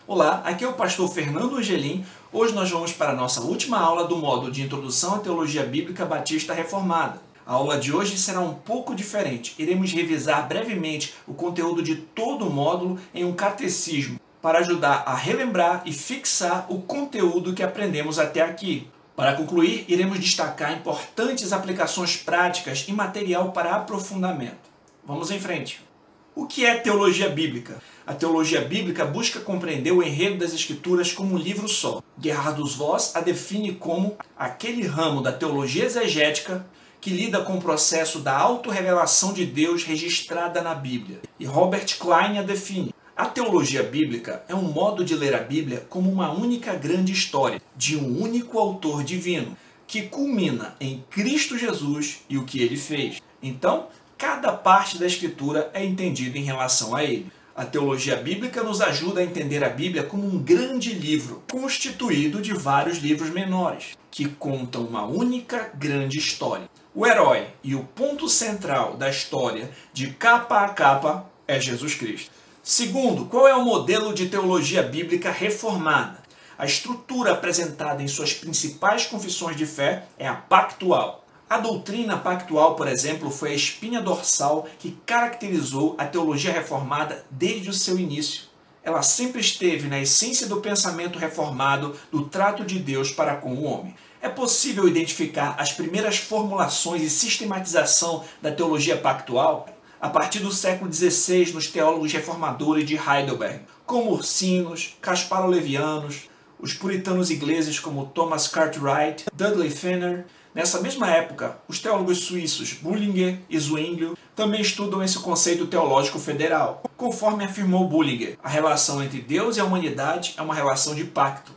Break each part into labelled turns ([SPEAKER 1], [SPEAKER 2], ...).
[SPEAKER 1] Olá, aqui é o pastor Fernando Angelim. Hoje nós vamos para a nossa última aula do módulo de Introdução à Teologia Bíblica Batista Reformada. A aula de hoje será um pouco diferente. Iremos revisar brevemente o conteúdo de todo o módulo em um catecismo, para ajudar a relembrar e fixar o conteúdo que aprendemos até aqui. Para concluir, iremos destacar importantes aplicações práticas e material para aprofundamento. Vamos em frente. O que é teologia bíblica? A teologia bíblica busca compreender o enredo das Escrituras como um livro só. Gerhardus Voss a define como aquele ramo da teologia exegética que lida com o processo da autorrevelação de Deus registrada na Bíblia. E Robert Klein a define. A teologia bíblica é um modo de ler a Bíblia como uma única grande história, de um único autor divino, que culmina em Cristo Jesus e o que ele fez. Então, cada parte da Escritura é entendida em relação a ele. A teologia bíblica nos ajuda a entender a Bíblia como um grande livro, constituído de vários livros menores, que contam uma única grande história. O herói e o ponto central da história, de capa a capa, é Jesus Cristo. Segundo, qual é o modelo de teologia bíblica reformada? A estrutura apresentada em suas principais confissões de fé é a pactual. A doutrina pactual, por exemplo, foi a espinha dorsal que caracterizou a teologia reformada desde o seu início. Ela sempre esteve na essência do pensamento reformado, do trato de Deus para com o homem. É possível identificar as primeiras formulações e sistematização da teologia pactual a partir do século XVI nos teólogos reformadores de Heidelberg, como Ursinos, Casparo-Levianos, os puritanos ingleses como Thomas Cartwright, Dudley Fenner. Nessa mesma época, os teólogos suíços Bullinger e Zwinglio também estudam esse conceito teológico federal. Conforme afirmou Bullinger, a relação entre Deus e a humanidade é uma relação de pacto.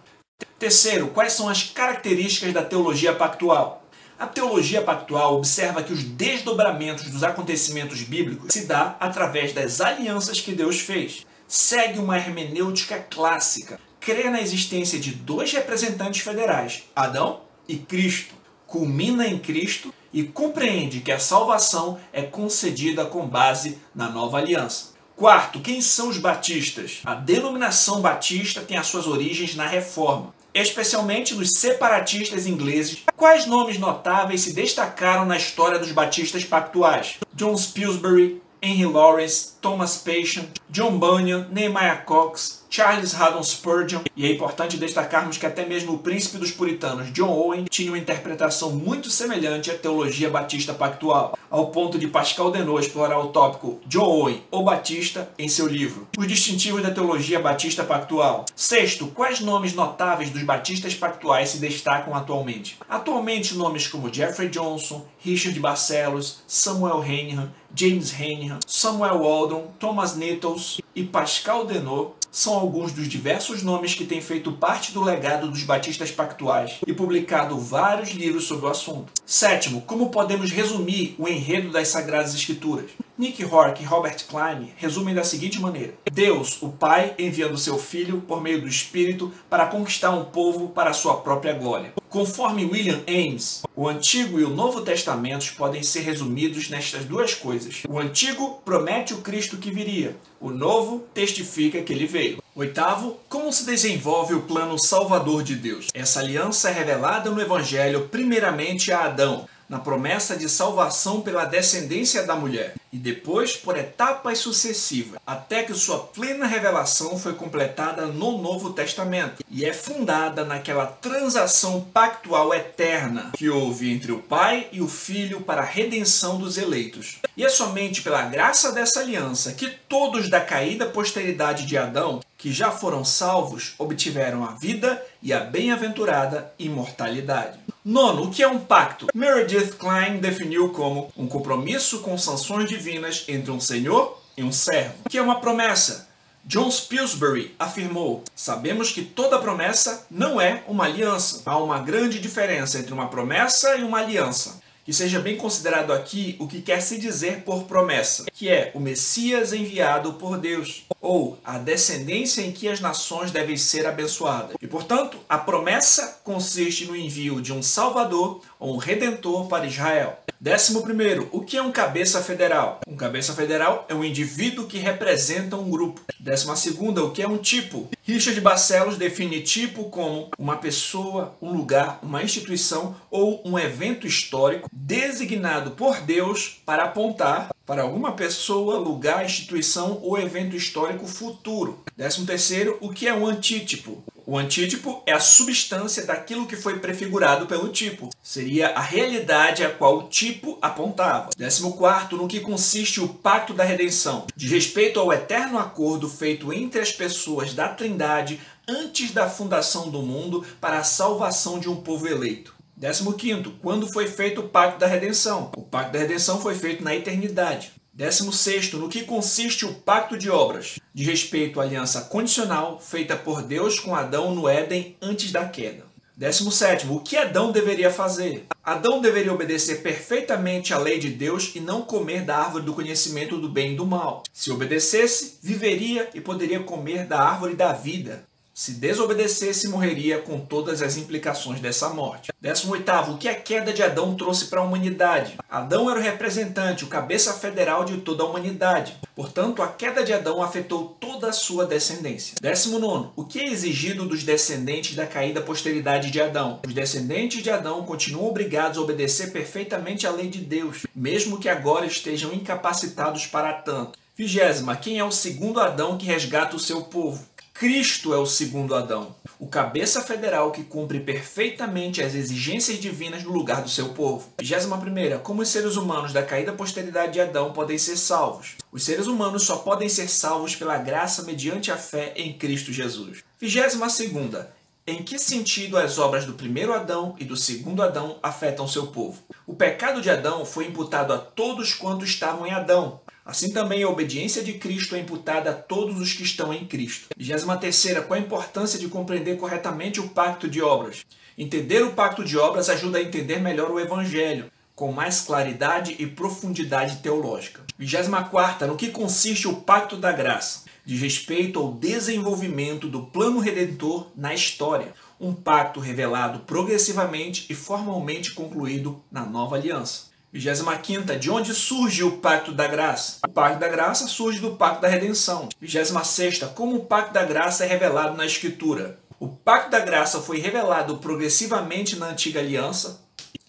[SPEAKER 1] Terceiro, quais são as características da teologia pactual? A teologia pactual observa que os desdobramentos dos acontecimentos bíblicos se dá através das alianças que Deus fez. Segue uma hermenêutica clássica. Crê na existência de dois representantes federais, Adão e Cristo. Culmina em Cristo e compreende que a salvação é concedida com base na nova aliança. Quarto, quem são os batistas? A denominação batista tem as suas origens na Reforma, especialmente nos separatistas ingleses. Quais nomes notáveis se destacaram na história dos batistas pactuais? John Pillsbury, Henry Lawrence, Thomas Passion, John Bunyan, Nehemiah Cox, Charles Haddon Spurgeon, e é importante destacarmos que até mesmo o príncipe dos puritanos, John Owen, tinha uma interpretação muito semelhante à teologia batista pactual, ao ponto de Pascal Denot explorar o tópico John Owen ou Batista em seu livro Os Distintivos da Teologia Batista Pactual. Sexto, quais nomes notáveis dos batistas pactuais se destacam atualmente? Atualmente, nomes como Jeffrey Johnson, Richard Barcellos, Samuel Heinrich, James Heinrich, Samuel Waldron, Thomas Nettles e Pascal Denot são alguns dos diversos nomes que têm feito parte do legado dos batistas pactuais e publicado vários livros sobre o assunto. Sétimo, como podemos resumir o enredo das Sagradas Escrituras? Nick Hork e Robert Klein resumem da seguinte maneira: Deus, o Pai, enviando seu Filho por meio do Espírito para conquistar um povo para a sua própria glória. Conforme William Ames, o Antigo e o Novo Testamentos podem ser resumidos nestas duas coisas. O Antigo promete o Cristo que viria. O Novo testifica que ele veio. Oitavo, como se desenvolve o plano salvador de Deus? Essa aliança é revelada no Evangelho primeiramente a Adão, na promessa de salvação pela descendência da mulher, e depois por etapas sucessivas, até que sua plena revelação foi completada no Novo Testamento, e é fundada naquela transação pactual eterna que houve entre o Pai e o Filho para a redenção dos eleitos. E é somente pela graça dessa aliança que todos da caída posteridade de Adão, que já foram salvos, obtiveram a vida e a bem-aventurada imortalidade. Nono, o que é um pacto? Meredith Klein definiu como um compromisso com sanções divinas entre um senhor e um servo. O que é uma promessa? John Pillsbury afirmou: sabemos que toda promessa não é uma aliança. Há uma grande diferença entre uma promessa e uma aliança. Que seja bem considerado aqui o que quer se dizer por promessa, que é o Messias enviado por Deus, ou a descendência em que as nações devem ser abençoadas. E, portanto, a promessa consiste no envio de um Salvador ou um Redentor para Israel. 11º, o que é um cabeça federal? Um cabeça federal é um indivíduo que representa um grupo. 12ª, o que é um tipo? Richard Barcelos define tipo como uma pessoa, um lugar, uma instituição ou um evento histórico designado por Deus para apontar para alguma pessoa, lugar, instituição ou evento histórico futuro. 13º, o que é um antítipo? O antítipo é a substância daquilo que foi prefigurado pelo tipo. Seria a realidade a qual o tipo apontava. 14º, no que consiste o pacto da redenção? Diz respeito ao eterno acordo feito entre as pessoas da Trindade antes da fundação do mundo para a salvação de um povo eleito. 15º, quando foi feito o pacto da redenção? O pacto da redenção foi feito na eternidade. 16º, no que consiste o pacto de obras? Diz respeito à aliança condicional feita por Deus com Adão no Éden antes da queda. 17º, o que Adão deveria fazer? Adão deveria obedecer perfeitamente à lei de Deus e não comer da árvore do conhecimento do bem e do mal. Se obedecesse, viveria e poderia comer da árvore da vida. Se desobedecesse, morreria com todas as implicações dessa morte. 18º, o que a queda de Adão trouxe para a humanidade? Adão era o representante, o cabeça federal de toda a humanidade. Portanto, a queda de Adão afetou toda a sua descendência. 19º, o que é exigido dos descendentes da caída posteridade de Adão? Os descendentes de Adão continuam obrigados a obedecer perfeitamente à lei de Deus, mesmo que agora estejam incapacitados para tanto. 20ª, quem é o segundo Adão que resgata o seu povo? Cristo é o segundo Adão, o cabeça federal que cumpre perfeitamente as exigências divinas no lugar do seu povo. 21ª, como os seres humanos da caída posteridade de Adão podem ser salvos? Os seres humanos só podem ser salvos pela graça mediante a fé em Cristo Jesus. 22ª, em que sentido as obras do primeiro Adão e do segundo Adão afetam seu povo? O pecado de Adão foi imputado a todos quantos estavam em Adão. Assim também a obediência de Cristo é imputada a todos os que estão em Cristo. 23ª, qual a importância de compreender corretamente o pacto de obras? Entender o pacto de obras ajuda a entender melhor o Evangelho, com mais claridade e profundidade teológica. 24ª, no que consiste o pacto da graça? Diz respeito ao desenvolvimento do plano redentor na história, um pacto revelado progressivamente e formalmente concluído na nova aliança. 25ª, de onde surge o pacto da graça? O pacto da graça surge do pacto da redenção. 26ª, como o pacto da graça é revelado na Escritura? O pacto da graça foi revelado progressivamente na antiga aliança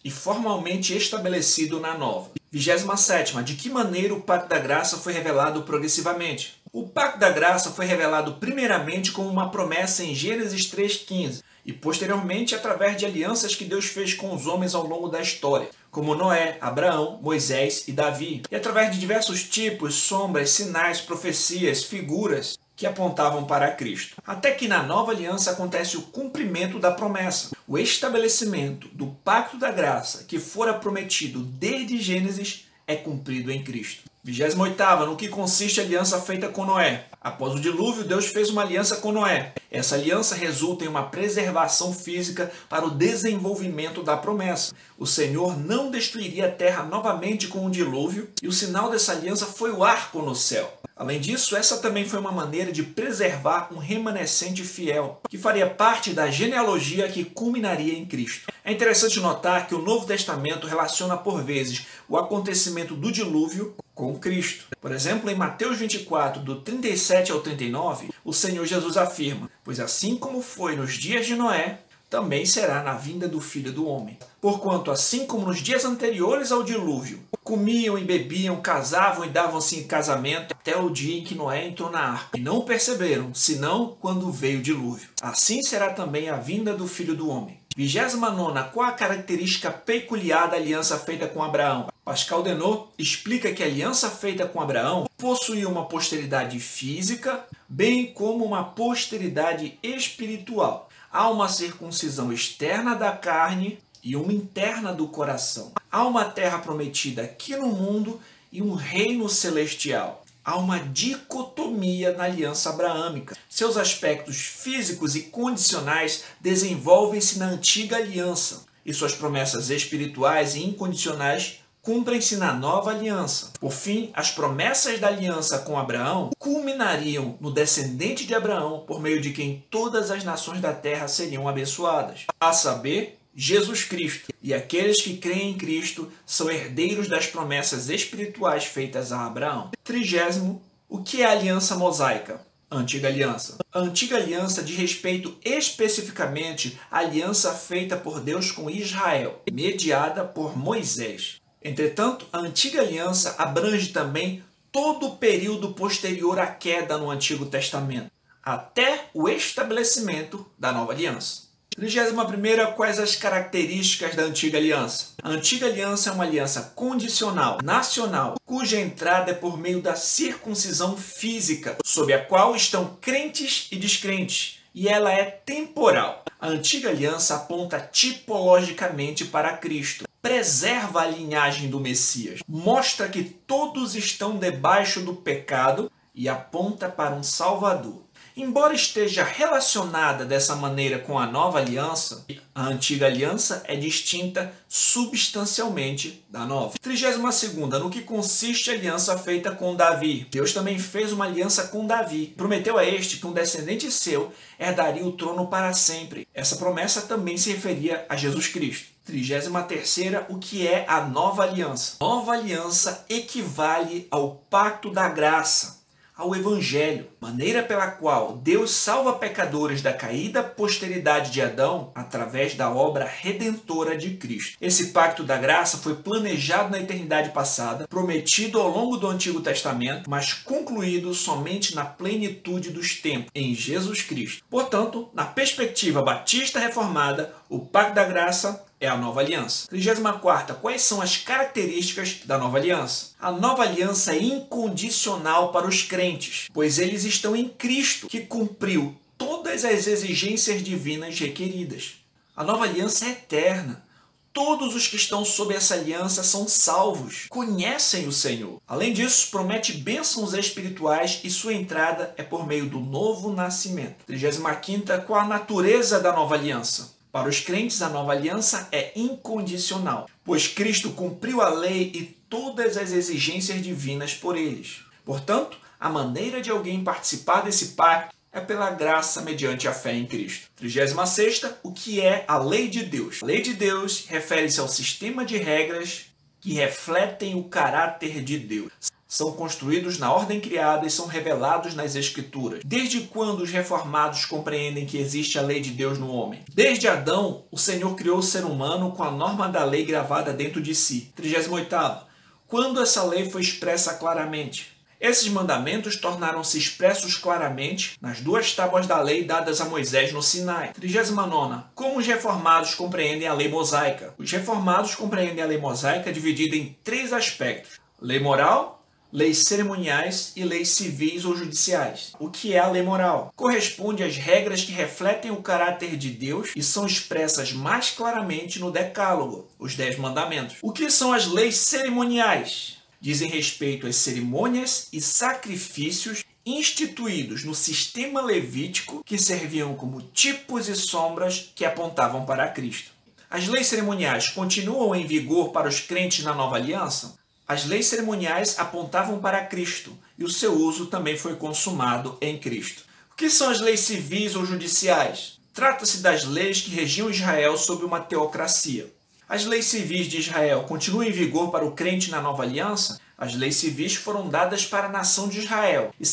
[SPEAKER 1] e formalmente estabelecido na nova. 27ª, de que maneira o pacto da graça foi revelado progressivamente? O pacto da graça foi revelado primeiramente como uma promessa em Gênesis 3,15 e posteriormente através de alianças que Deus fez com os homens ao longo da história, como Noé, Abraão, Moisés e Davi, e através de diversos tipos, sombras, sinais, profecias, figuras que apontavam para Cristo. Até que na nova aliança acontece o cumprimento da promessa, o estabelecimento do pacto da graça que fora prometido desde Gênesis é cumprido em Cristo. 28ª, no que consiste a aliança feita com Noé? Após o dilúvio, Deus fez uma aliança com Noé. Essa aliança resulta em uma preservação física para o desenvolvimento da promessa. O Senhor não destruiria a terra novamente com o dilúvio, e o sinal dessa aliança foi o arco no céu. Além disso, essa também foi uma maneira de preservar um remanescente fiel, que faria parte da genealogia que culminaria em Cristo. É interessante notar que o Novo Testamento relaciona por vezes o acontecimento do dilúvio com Cristo. Por exemplo, em Mateus 24, do 37 ao 39, o Senhor Jesus afirma: "Pois assim como foi nos dias de Noé, também será na vinda do Filho do Homem. Porquanto, assim como nos dias anteriores ao dilúvio, comiam e bebiam, casavam e davam-se em casamento, até o dia em que Noé entrou na arca, e não o perceberam, senão quando veio o dilúvio. Assim será também a vinda do Filho do Homem." 29ª, qual a característica peculiar da aliança feita com Abraão? Pascal Denot explica que a aliança feita com Abraão possuía uma posteridade física, bem como uma posteridade espiritual. Há uma circuncisão externa da carne e uma interna do coração. Há uma terra prometida aqui no mundo e um reino celestial. Há uma dicotomia na aliança abraâmica. Seus aspectos físicos e condicionais desenvolvem-se na antiga aliança, e suas promessas espirituais e incondicionais cumprem-se na nova aliança. Por fim, as promessas da aliança com Abraão culminariam no descendente de Abraão, por meio de quem todas as nações da terra seriam abençoadas, a saber, Jesus Cristo. E aqueles que creem em Cristo são herdeiros das promessas espirituais feitas a Abraão. 30º, o que é a aliança mosaica? a Antiga Aliança. A Antiga Aliança diz respeito especificamente à aliança feita por Deus com Israel, mediada por Moisés. Entretanto, a Antiga Aliança abrange também todo o período posterior à queda no Antigo Testamento, até o estabelecimento da Nova Aliança. 31ª, quais as características da Antiga Aliança? A Antiga Aliança é uma aliança condicional, nacional, cuja entrada é por meio da circuncisão física, sob a qual estão crentes e descrentes, e ela é temporal. A Antiga Aliança aponta tipologicamente para Cristo, preserva a linhagem do Messias, mostra que todos estão debaixo do pecado e aponta para um Salvador. Embora esteja relacionada dessa maneira com a Nova Aliança, a Antiga Aliança é distinta substancialmente da Nova. 32ª, no que consiste a aliança feita com Davi? Deus também fez uma aliança com Davi. Prometeu a este que um descendente seu herdaria o trono para sempre. Essa promessa também se referia a Jesus Cristo. 33ª, o que é a Nova Aliança? Nova Aliança equivale ao Pacto da Graça, ao Evangelho, maneira pela qual Deus salva pecadores da caída posteridade de Adão através da obra redentora de Cristo. Esse pacto da graça foi planejado na eternidade passada, prometido ao longo do Antigo Testamento, mas concluído somente na plenitude dos tempos, em Jesus Cristo. Portanto, na perspectiva batista reformada, o pacto da graça é a Nova Aliança. 34ª, quais são as características da Nova Aliança? A Nova Aliança é incondicional para os crentes, pois eles estão em Cristo, que cumpriu todas as exigências divinas requeridas. A Nova Aliança é eterna. Todos os que estão sob essa aliança são salvos, conhecem o Senhor. Além disso, promete bênçãos espirituais e sua entrada é por meio do novo nascimento. 35ª, qual a natureza da Nova Aliança? Para os crentes, a Nova Aliança é incondicional, pois Cristo cumpriu a lei e todas as exigências divinas por eles. Portanto, a maneira de alguém participar desse pacto é pela graça mediante a fé em Cristo. 36ª, o que é a lei de Deus? A lei de Deus refere-se ao sistema de regras que refletem o caráter de Deus. São construídos na ordem criada e são revelados nas Escrituras. Desde quando os reformados compreendem que existe a lei de Deus no homem? Desde Adão, o Senhor criou o ser humano com a norma da lei gravada dentro de si. 38ª, quando essa lei foi expressa claramente? Esses mandamentos tornaram-se expressos claramente nas 2 tábuas da lei dadas a Moisés no Sinai. 39ª, como os reformados compreendem a lei mosaica? Os reformados compreendem a lei mosaica dividida em 3 aspectos: lei moral, leis cerimoniais e leis civis ou judiciais. O que é a lei moral? Corresponde às regras que refletem o caráter de Deus e são expressas mais claramente no Decálogo, os 10 mandamentos. O que são as leis cerimoniais? Dizem respeito às cerimônias e sacrifícios instituídos no sistema levítico que serviam como tipos e sombras que apontavam para Cristo. As leis cerimoniais continuam em vigor para os crentes na Nova Aliança? As leis cerimoniais apontavam para Cristo e o seu uso também foi consumado em Cristo. O que são as leis civis ou judiciais? Trata-se das leis que regiam Israel sob uma teocracia. As leis civis de Israel continuam em vigor para o crente na Nova Aliança? As leis civis foram dadas para a nação de Israel e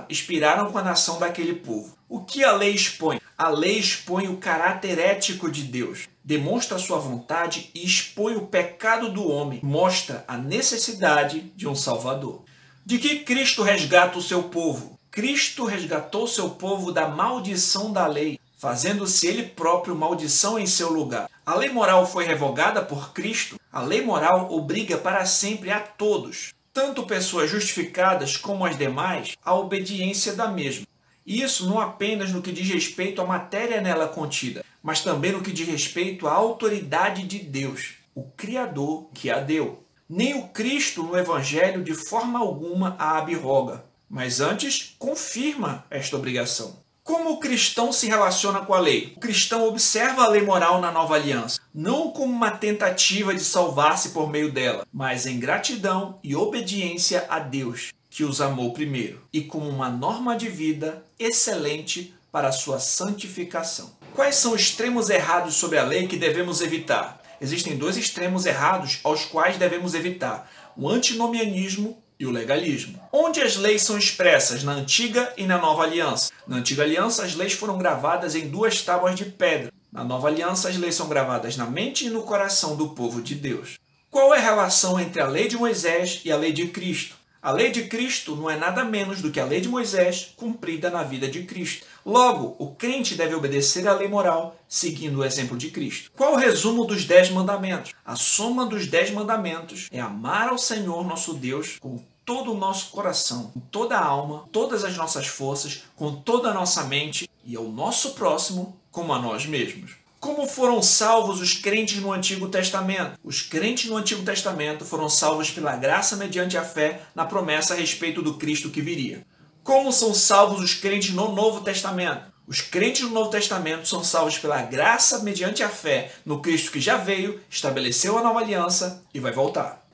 [SPEAKER 1] expiraram com a nação daquele povo. O que a lei expõe? A lei expõe o caráter ético de Deus, demonstra a sua vontade e expõe o pecado do homem, mostra a necessidade de um Salvador. De que Cristo resgata o seu povo? Cristo resgatou seu povo da maldição da lei, fazendo-se ele próprio maldição em seu lugar. A lei moral foi revogada por Cristo. A lei moral obriga para sempre a todos, tanto pessoas justificadas como as demais, à obediência da mesma. E isso não apenas no que diz respeito à matéria nela contida, mas também no que diz respeito à autoridade de Deus, o Criador que a deu. Nem o Cristo no Evangelho de forma alguma a abroga, mas antes confirma esta obrigação. Como o cristão se relaciona com a lei? O cristão observa a lei moral na Nova Aliança, não como uma tentativa de salvar-se por meio dela, mas em gratidão e obediência a Deus, que os amou primeiro, e como uma norma de vida excelente para a sua santificação. Quais são os extremos errados sobre a lei que devemos evitar? Existem 2 extremos errados aos quais devemos evitar: o antinomianismo e o legalismo. Onde as leis são expressas? Na Antiga e na Nova Aliança. Na Antiga Aliança, as leis foram gravadas em 2 tábuas de pedra. Na Nova Aliança, as leis são gravadas na mente e no coração do povo de Deus. Qual é a relação entre a lei de Moisés e a lei de Cristo? A lei de Cristo não é nada menos do que a lei de Moisés cumprida na vida de Cristo. Logo, o crente deve obedecer à lei moral, seguindo o exemplo de Cristo. Qual o resumo dos 10 mandamentos? A soma dos 10 mandamentos é amar ao Senhor nosso Deus com todo o nosso coração, com toda a alma, todas as nossas forças, com toda a nossa mente e ao nosso próximo como a nós mesmos. Como foram salvos os crentes no Antigo Testamento? Os crentes no Antigo Testamento foram salvos pela graça mediante a fé na promessa a respeito do Cristo que viria. Como são salvos os crentes no Novo Testamento? Os crentes no Novo Testamento são salvos pela graça mediante a fé no Cristo que já veio, estabeleceu a nova aliança e vai voltar.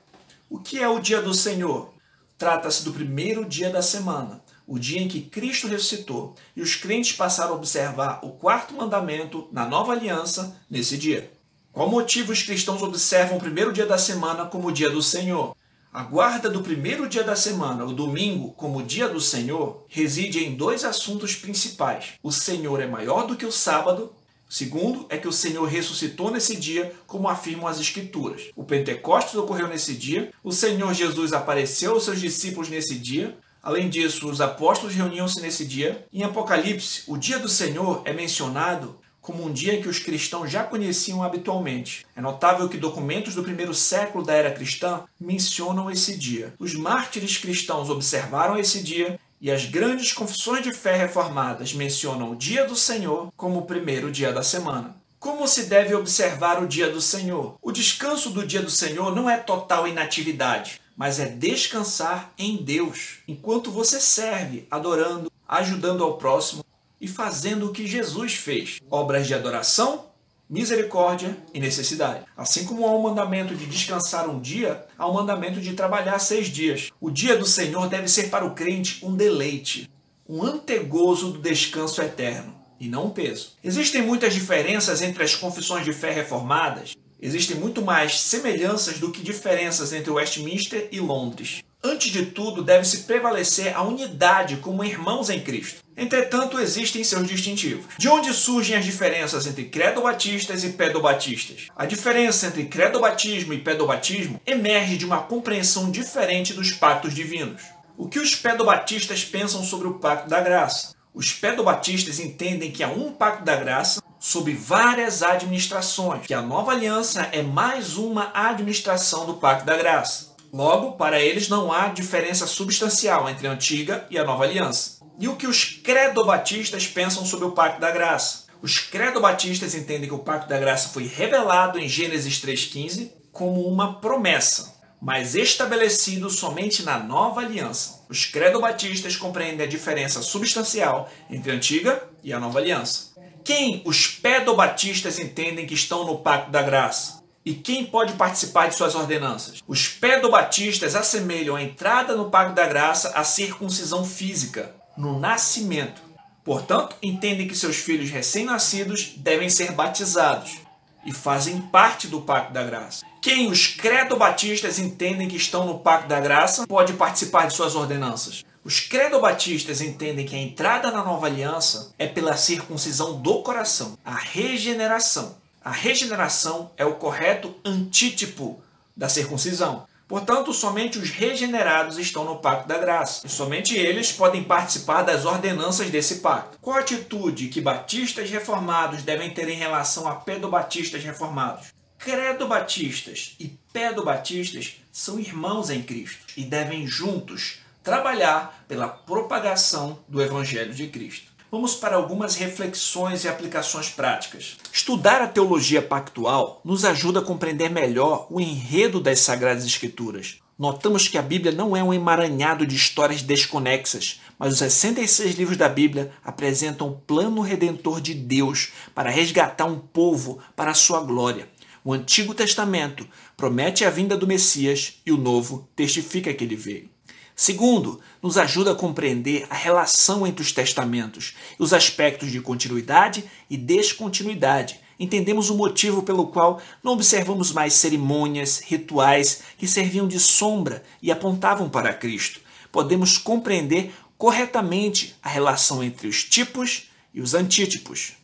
[SPEAKER 1] O que é o dia do Senhor? Trata-se do primeiro dia da semana, o dia em que Cristo ressuscitou, e os crentes passaram a observar o 4º mandamento na nova aliança nesse dia. Qual motivo os cristãos observam o primeiro dia da semana como o dia do Senhor? A guarda do primeiro dia da semana, o domingo, como dia do Senhor, reside em 2 assuntos principais. O Senhor é maior do que o sábado. O segundo é que o Senhor ressuscitou nesse dia, como afirmam as Escrituras. O Pentecostes ocorreu nesse dia. O Senhor Jesus apareceu aos seus discípulos nesse dia. Além disso, os apóstolos reuniam-se nesse dia. Em Apocalipse, o dia do Senhor é mencionado como um dia que os cristãos já conheciam habitualmente. É notável que documentos do primeiro século da era cristã mencionam esse dia. Os mártires cristãos observaram esse dia e as grandes confissões de fé reformadas mencionam o dia do Senhor como o primeiro dia da semana. Como se deve observar o dia do Senhor? O descanso do dia do Senhor não é total inatividade, mas é descansar em Deus, enquanto você serve, adorando, ajudando ao próximo e fazendo o que Jesus fez. Obras de adoração, misericórdia e necessidade. Assim como há um mandamento de descansar um dia, há um mandamento de trabalhar 6 dias. O dia do Senhor deve ser para o crente um deleite, um antegozo do descanso eterno, e não um peso. Existem muitas diferenças entre as confissões de fé reformadas. Existem muito mais semelhanças do que diferenças entre Westminster e Londres. Antes de tudo, deve-se prevalecer a unidade como irmãos em Cristo. Entretanto, existem seus distintivos. De onde surgem as diferenças entre credobatistas e pedobatistas? A diferença entre credobatismo e pedobatismo emerge de uma compreensão diferente dos pactos divinos. O que os pedobatistas pensam sobre o pacto da graça? Os pedobatistas entendem que há um pacto da graça sob várias administrações, que a nova aliança é mais uma administração do pacto da graça. Logo, para eles não há diferença substancial entre a antiga e a nova aliança. E o que os credobatistas pensam sobre o pacto da graça? Os credobatistas entendem que o pacto da graça foi revelado em Gênesis 3,15 como uma promessa, mas estabelecido somente na nova aliança. Os credobatistas compreendem a diferença substancial entre a antiga e a nova aliança. Quem os pedobatistas entendem que estão no pacto da graça? E quem pode participar de suas ordenanças? Os pedobatistas assemelham a entrada no pacto da graça à circuncisão física, no nascimento. Portanto, entendem que seus filhos recém-nascidos devem ser batizados e fazem parte do pacto da graça. Quem os credobatistas entendem que estão no pacto da graça pode participar de suas ordenanças. Os credobatistas entendem que a entrada na nova aliança é pela circuncisão do coração, a regeneração. A regeneração é o correto antítipo da circuncisão. Portanto, somente os regenerados estão no pacto da graça. E somente eles podem participar das ordenanças desse pacto. Qual a atitude que batistas reformados devem ter em relação a pedobatistas reformados? Credobatistas e pedobatistas são irmãos em Cristo e devem juntos trabalhar pela propagação do Evangelho de Cristo. Vamos para algumas reflexões e aplicações práticas. Estudar a teologia pactual nos ajuda a compreender melhor o enredo das Sagradas Escrituras. Notamos que a Bíblia não é um emaranhado de histórias desconexas, mas os 66 livros da Bíblia apresentam o plano redentor de Deus para resgatar um povo para a sua glória. O Antigo Testamento promete a vinda do Messias e o Novo testifica que ele veio. Segundo, nos ajuda a compreender a relação entre os testamentos e os aspectos de continuidade e descontinuidade. Entendemos o motivo pelo qual não observamos mais cerimônias, rituais que serviam de sombra e apontavam para Cristo. Podemos compreender corretamente a relação entre os tipos e os antítipos.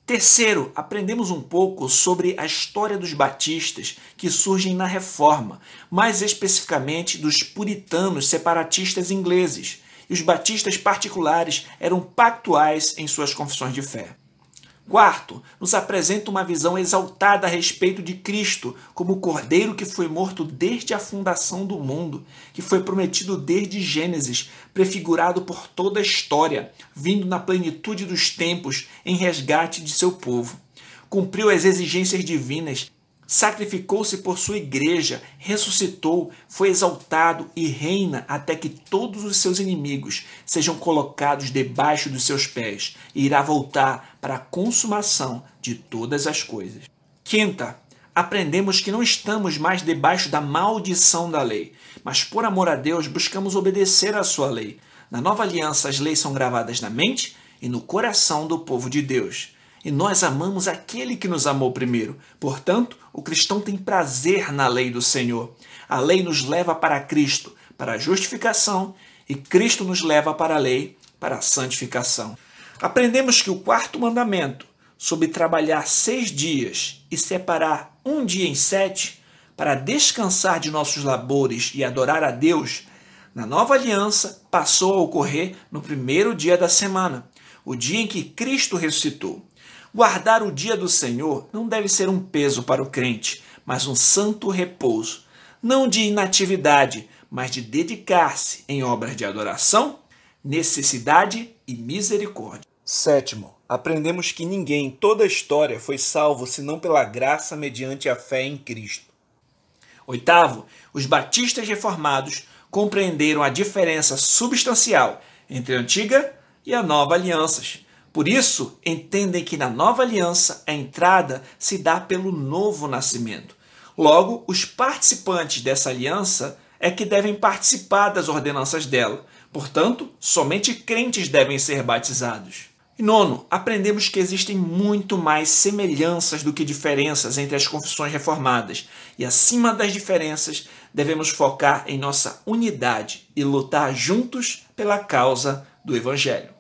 [SPEAKER 1] Terceiro, aprendemos um pouco sobre a história dos batistas que surgem na Reforma, mais especificamente dos puritanos separatistas ingleses. E os batistas particulares eram pactuais em suas confissões de fé. Quarto, nos apresenta uma visão exaltada a respeito de Cristo como o Cordeiro que foi morto desde a fundação do mundo, que foi prometido desde Gênesis, prefigurado por toda a história, vindo na plenitude dos tempos em resgate de seu povo. Cumpriu as exigências divinas, sacrificou-se por sua igreja, ressuscitou, foi exaltado e reina até que todos os seus inimigos sejam colocados debaixo dos seus pés e irá voltar para a consumação de todas as coisas. Quinta, aprendemos que não estamos mais debaixo da maldição da lei, mas por amor a Deus buscamos obedecer à sua lei. Na nova aliança as leis são gravadas na mente e no coração do povo de Deus. E nós amamos aquele que nos amou primeiro. Portanto, o cristão tem prazer na lei do Senhor. A lei nos leva para Cristo, para a justificação, e Cristo nos leva para a lei, para a santificação. Aprendemos que o quarto mandamento, sobre trabalhar 6 dias e separar um dia em 7, para descansar de nossos labores e adorar a Deus, na nova aliança passou a ocorrer no primeiro dia da semana, o dia em que Cristo ressuscitou. Guardar o dia do Senhor não deve ser um peso para o crente, mas um santo repouso, não de inatividade, mas de dedicar-se em obras de adoração, necessidade e misericórdia. Sétimo, aprendemos que ninguém em toda a história foi salvo senão pela graça mediante a fé em Cristo. Oitavo, os batistas reformados compreenderam a diferença substancial entre a antiga e a nova alianças. Por isso, entendem que na nova aliança a entrada se dá pelo novo nascimento. Logo, os participantes dessa aliança é que devem participar das ordenanças dela. Portanto, somente crentes devem ser batizados. E nono, aprendemos que existem muito mais semelhanças do que diferenças entre as confissões reformadas. E acima das diferenças, devemos focar em nossa unidade e lutar juntos pela causa do Evangelho.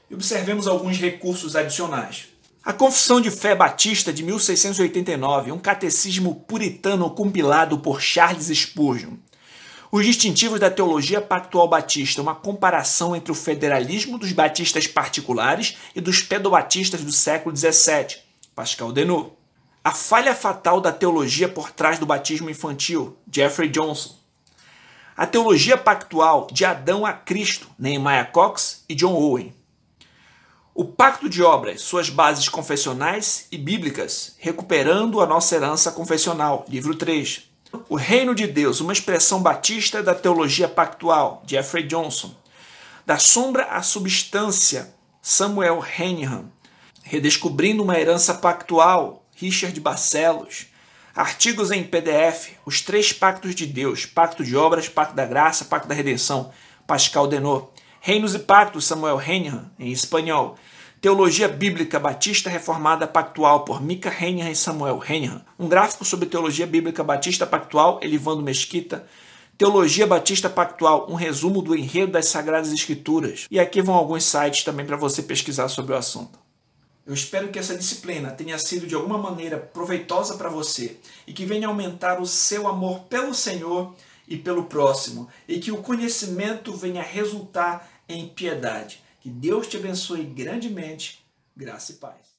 [SPEAKER 1] E observemos alguns recursos adicionais. A Confissão de Fé Batista de 1689, um catecismo puritano compilado por Charles Spurgeon. Os distintivos da teologia pactual batista, uma comparação entre o federalismo dos batistas particulares e dos pedobatistas do século XVII, Pascal Denot. A falha fatal da teologia por trás do batismo infantil, Jeffrey Johnson. A teologia pactual de Adão a Cristo, Nehemiah Cox e John Owen. O Pacto de Obras, suas bases confessionais e bíblicas, recuperando a nossa herança confessional, livro 3. O Reino de Deus, uma expressão batista da teologia pactual, Jeffrey Johnson. Da sombra à substância, Samuel Henihan. Redescobrindo uma herança pactual, Richard Barcelos. Artigos em PDF, os 3 pactos de Deus, Pacto de Obras, Pacto da Graça, Pacto da Redenção, Pascal Denot. Reinos e Pactos, Samuel Henihan, em espanhol. Teologia Bíblica Batista Reformada Pactual, por Mika Henihan e Samuel Henihan. Um gráfico sobre Teologia Bíblica Batista Pactual, Elivando Mesquita. Teologia Batista Pactual, um resumo do enredo das Sagradas Escrituras. E aqui vão alguns sites também para você pesquisar sobre o assunto. Eu espero que essa disciplina tenha sido de alguma maneira proveitosa para você e que venha aumentar o seu amor pelo Senhor e pelo próximo, e que o conhecimento venha resultar em piedade. Que Deus te abençoe grandemente. Graça e paz.